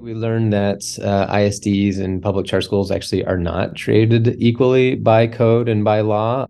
We learned that ISDs and public charter schools actually are not treated equally by code and by law.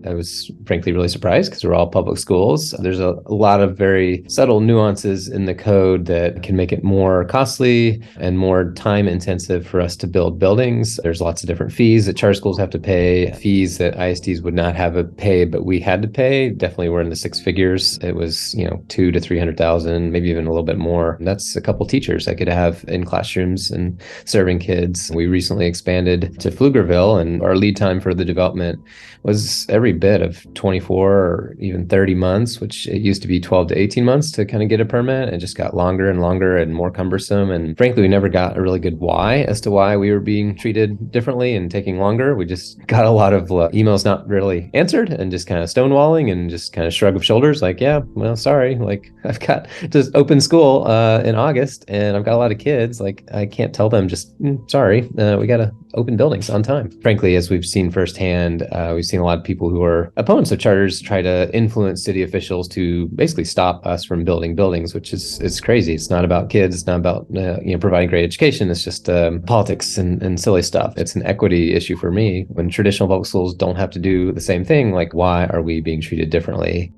I was frankly really surprised because we're all public schools. There's a lot of very subtle nuances in the code that can make it more costly and more time intensive for us to build buildings. There's lots of different fees that charter schools have to pay, fees that ISDs would not have to pay, but we had to pay. Definitely we're in the six figures. It was, $200,000 to $300,000, maybe even a little bit more. That's a couple teachers I could have in classrooms and serving kids. We recently expanded to Pflugerville, and our lead time for the development was every bit of 24 or even 30 months, which it used to be 12 to 18 months to kind of get a permit. It just got longer and longer and more cumbersome. And frankly, we never got a really good why as to why we were being treated differently and taking longer. We just got a lot of emails not really answered and just kind of stonewalling and just kind of shrug of shoulders like, yeah, well, sorry. Like I've got to open school in August and I've got a lot of kids. Like I can't tell them just, sorry, we got to open buildings on time. Frankly, as we've seen firsthand, we've seen a lot of people who are opponents of charters try to influence city officials to basically stop us from building buildings, which is crazy. It's not about kids. It's not about providing great education. It's just politics and silly stuff. It's an equity issue for me. When traditional public schools don't have to do the same thing, like why are we being treated differently?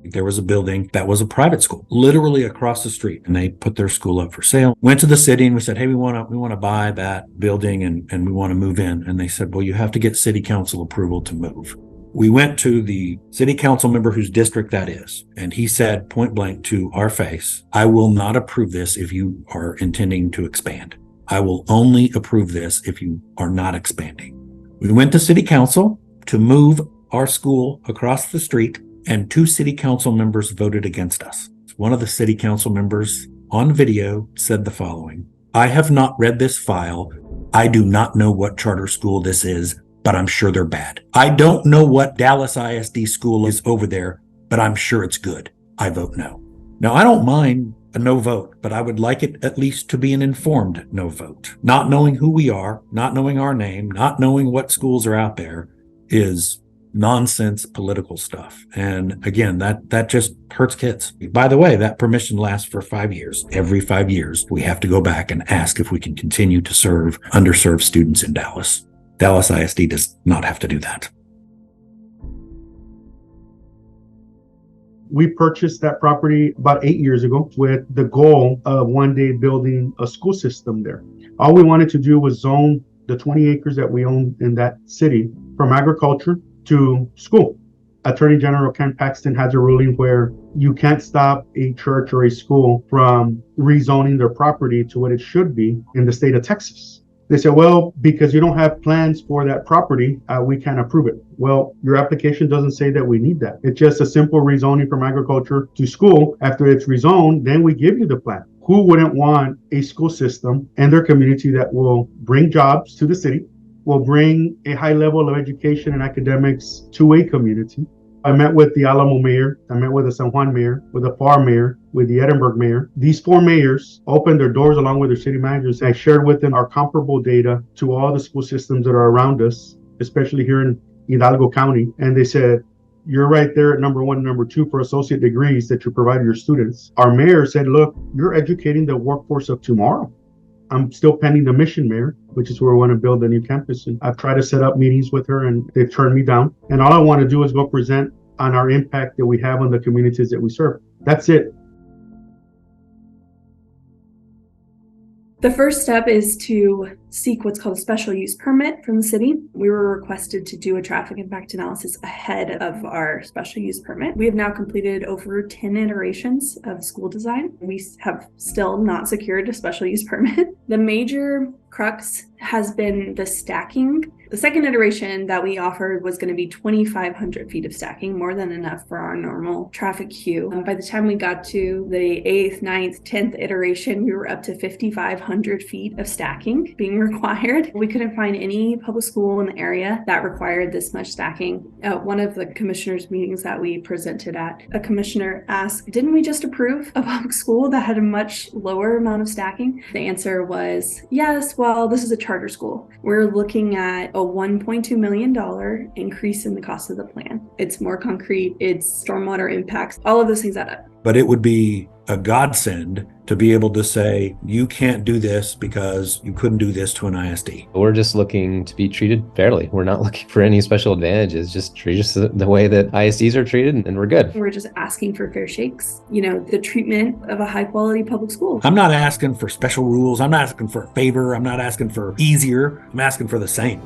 There was a building that was a private school, literally across the street, and they put their school up for sale. Went to the city and we said, hey, we want to buy that building and we want to move in. And they said, well, you have to get city council approval to move. We went to the city council member whose district that is, and he said point blank to our face, I will not approve this if you are intending to expand. I will only approve this if you are not expanding. We went to city council to move our school across the street, and two city council members voted against us. One of the city council members on video said the following: I have not read this file. I do not know what charter school this is, but I'm sure they're bad. I don't know what Dallas ISD school is over there, but I'm sure it's good. I vote no. Now, I don't mind a no vote, but I would like it at least to be an informed no vote. Not knowing who we are, not knowing our name, not knowing what schools are out there is nonsense political stuff. And again, that just hurts kids. By the way, that permission lasts for 5 years. Every 5 years, we have to go back and ask if we can continue to serve underserved students in Dallas. Dallas ISD does not have to do that. We purchased that property about 8 years ago with the goal of one day building a school system there. All we wanted to do was zone the 20 acres that we own in that city from agriculture to school. Attorney General Ken Paxton has a ruling where you can't stop a church or a school from rezoning their property to what it should be in the state of Texas. They said, well, because you don't have plans for that property, we can't approve it. Well, your application doesn't say that we need that. It's just a simple rezoning from agriculture to school. After it's rezoned, then we give you the plan. Who wouldn't want a school system and their community that will bring jobs to the city, will bring a high level of education and academics to a community? I met with the Alamo mayor, I met with the San Juan mayor, with the FAR mayor, with the Edinburgh mayor. These four mayors opened their doors along with their city managers. I shared with them our comparable data to all the school systems that are around us, especially here in Hidalgo County. And they said, you're right there at number one, number two for associate degrees that you provide your students. Our mayor said, look, you're educating the workforce of tomorrow. I'm still pending the mission mayor, which is where we want to build a new campus. And I've tried to set up meetings with her and they've turned me down. And all I want to do is go present on our impact that we have on the communities that we serve. That's it. The first step is to seek what's called a special use permit from the city. We were requested to do a traffic impact analysis ahead of our special use permit. We have now completed over 10 iterations of school design. We have still not secured a special use permit. The major crux has been the stacking. The second iteration that we offered was going to be 2,500 feet of stacking, more than enough for our normal traffic queue. By the time we got to the 8th, 9th, 10th iteration, we were up to 5,500 feet of stacking being required. We couldn't find any public school in the area that required this much stacking. At one of the commissioners' meetings that we presented at, a commissioner asked, didn't we just approve a public school that had a much lower amount of stacking? The answer was, yes, well, this is a charter school. We're looking at $1.2 million increase in the cost of the plan. It's more concrete, it's stormwater impacts, all of those things add up. But it would be a godsend to be able to say, you can't do this because you couldn't do this to an ISD. We're just looking to be treated fairly. We're not looking for any special advantages. Just treat us the way that ISDs are treated, and we're good. We're just asking for fair shakes. The treatment of a high quality public school. I'm not asking for special rules. I'm not asking for a favor. I'm not asking for easier. I'm asking for the same.